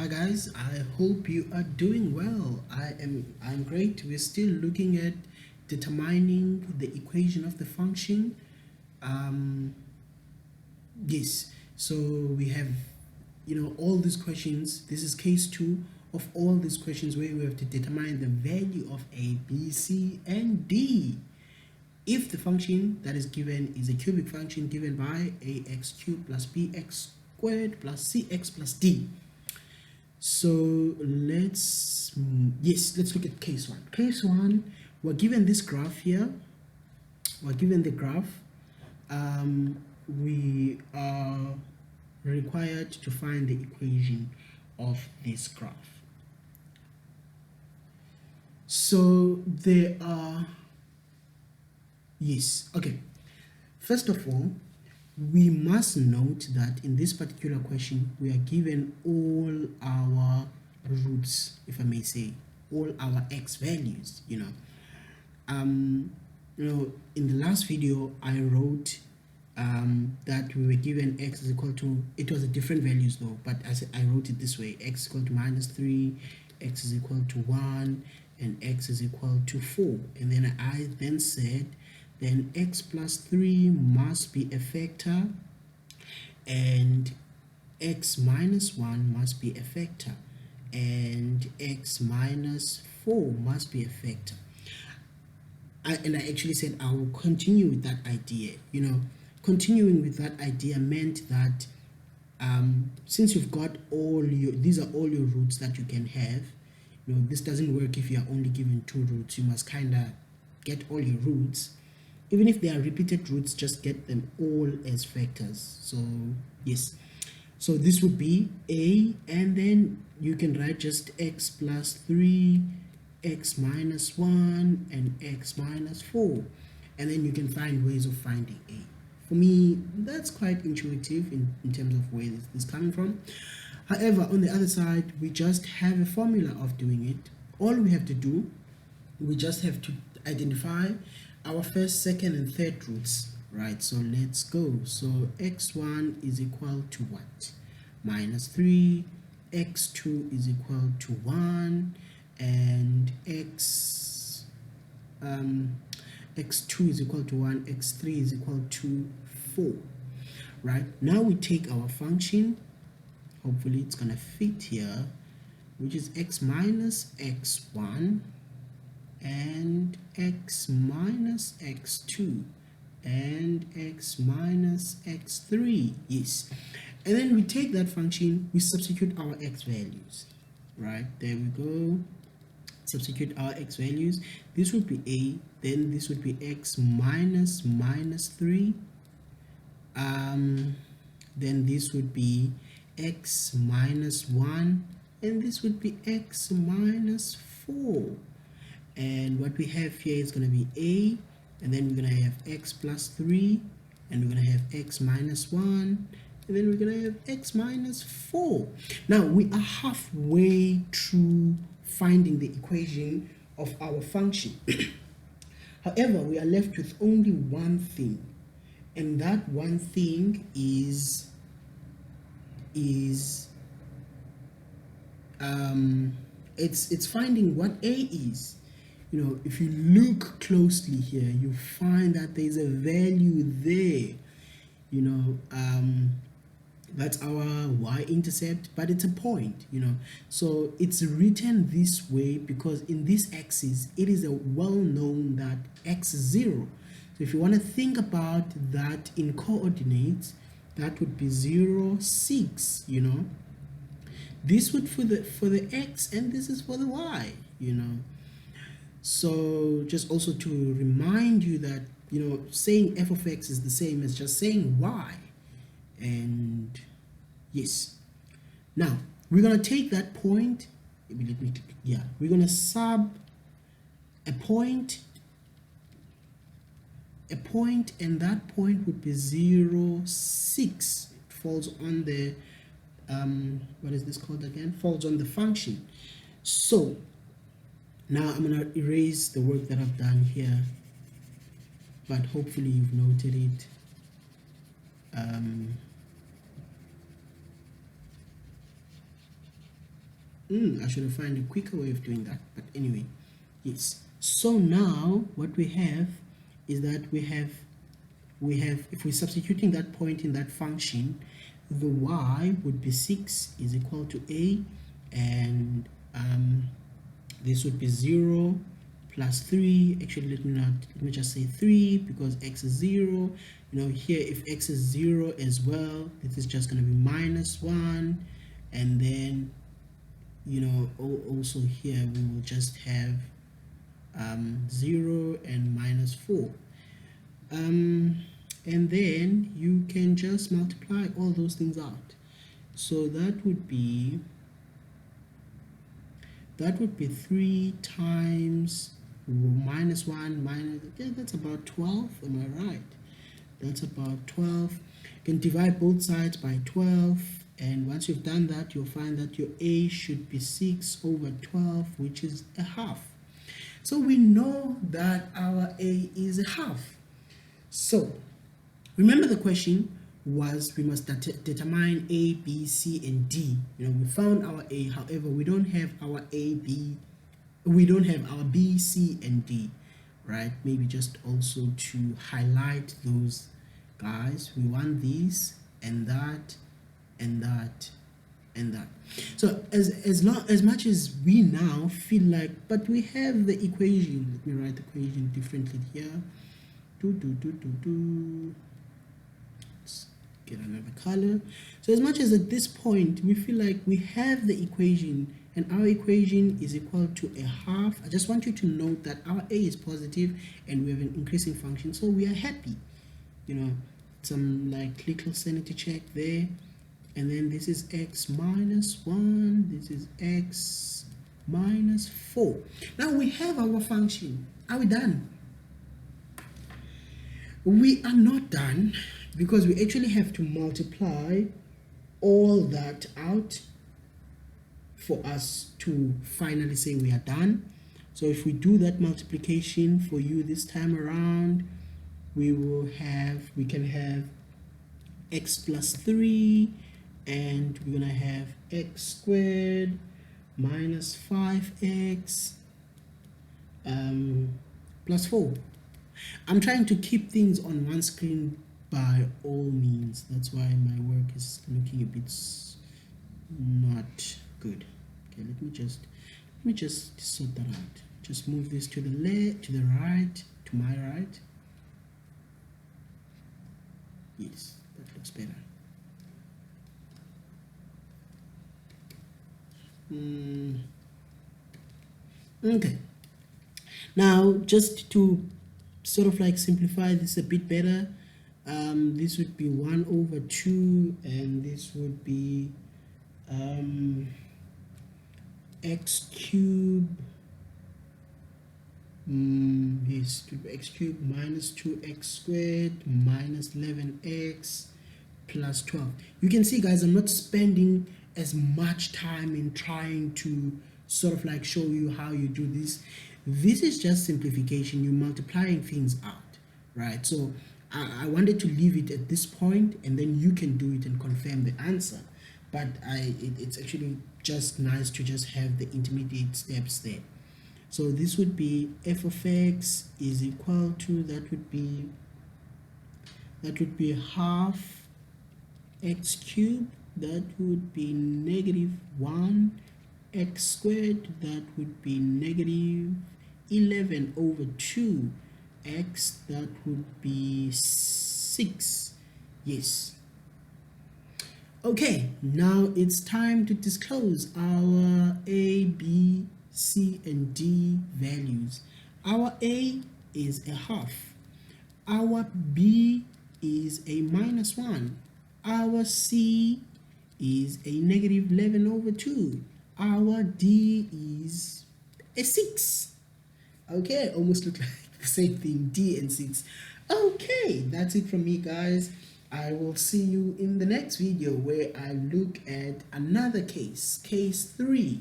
Hi guys, I hope you are doing well. I'm great. We're still looking at determining the equation of the function. Um, yes, so we have all these questions. This is case 2 of all these questions where we have to determine the value of a, b, c, and d. If the function that is given is a cubic function given by ax cubed plus bx squared plus cx plus d. So let's look at case 1. Case 1, we're given this graph here. We're given the graph. We are required to find the equation of this graph. So there are first of all, we must note that in this particular question, we are given all our roots, if I may say, all our x values, in the last video, I wrote that we were given x is equal to, it was a different values though, but I wrote it this way: x is equal to -3, x is equal to 1, and x is equal to 4. And then I then said, then x plus 3 must be a factor and x minus 1 must be a factor and x minus 4 must be a factor. And I actually said I will continue with that idea. Continuing with that idea meant that since you've got these are all your roots that you can have. This doesn't work if you are only given 2 roots. You must kind of get all your roots. Even if they are repeated roots, just get them all as factors. So yes, so this would be a, and then you can write just x plus 3, x minus 1, and x minus 4, and then you can find ways of finding a. For me, that's quite intuitive in terms of where this is coming from. However, on the other side, we just have a formula of doing it. All we have to do, we just have to identify our first, second, and third roots, right? So let's go. So x1 is equal to what? -3, x2 is equal to 1, and x2 is equal to 1, x3 is equal to 4, right? Now we take our function, hopefully it's gonna fit here, which is x minus x1 and x minus x2 and x minus x3. Yes, and then we take that function, we substitute our x values, right? There we go. Substitute our x values. This would be a, then this would be x minus -3, then this would be x minus 1, and this would be x minus 4. And what we have here is going to be a, and then we're going to have x plus 3, and we're going to have x minus 1, and then we're going to have x minus 4. Now we are halfway through finding the equation of our function. However, we are left with only one thing, and that one thing is it's finding what a is. If you look closely here, you find that there's a value there. That's our y-intercept, but it's a point. So it's written this way because in this axis, it is a well-known that x is 0. So if you want to think about that in coordinates, that would be 0, 6. This would for the x, and this is for the y. So just also to remind you that saying f of x is the same as just saying y. And yes, now we're gonna take that point. We're gonna sub a point, and that point would be 0, 6. It falls on the what is this called again? Falls on the function. So now I'm gonna erase the work that I've done here, but hopefully you've noted it. I should have found a quicker way of doing that, but anyway, yes. So now what we have is that we have if we're substituting that point in that function, the y would be 6 is equal to a, and this would be 0 plus 3. Actually, let me just say 3 because x is 0. You know, here if x is 0 as well, this is just going to be minus 1, and then, you know, also here we will just have 0 and minus 4. And then you can just multiply all those things out. So that would be 3 times minus 1 minus, yeah, that's about 12. Am I right? That's about 12. You can divide both sides by 12, and once you've done that, you'll find that your a should be 6 over 12, which is a half. So we know that our a is a half. So remember, the question was we must determine a, b, c, and d. You know, we found our a, however we don't have our a, b, we don't have our b, c, and d, right? Maybe just also to highlight those guys, we want these and that and that and that. So as much as we now feel like, but we have the equation, let me write the equation differently here. Let's get another color. So as much as at this point we feel like we have the equation and our equation is equal to a half, I just want you to note that our a is positive and we have an increasing function, so we are happy. You know, some like little sanity check there. And then this is x minus 1, this is x minus 4. Now we have our function. Are we done? We are not done, because we actually have to multiply all that out for us to finally say we are done. So if we do that multiplication for you this time around, we can have x plus 3, and we're gonna have x squared minus 5x plus 4. I'm trying to keep things on one screen by all means. That's why my work is looking a bit not good. Okay, let me just sort that out. Just move this to the left, to the right, to my right. Yes, that looks better. Okay, now just to sort of like simplify this a bit better, this would be 1 over 2, and this would be x cubed, yes, to be x cubed minus 2x squared minus 11x plus 12. You can see, guys, I'm not spending as much time in trying to sort of like show you how you do this. This is just simplification. You're multiplying things out, right? So I wanted to leave it at this point, and then you can do it and confirm the answer. But it's actually just nice to just have the intermediate steps there. So this would be f of x is equal to, that would be half x cubed, that would be negative 1 x squared, that would be negative 11 over 2 x, that would be 6. Yes. Okay, now it's time to disclose our a, b, c, and d values. Our a is a half, our b is a minus 1, our c is a negative 11 over 2, our d is a 6. Okay, almost look like the same thing, d and 6. Okay, that's it from me, guys. I will see you in the next video where I look at another case 3.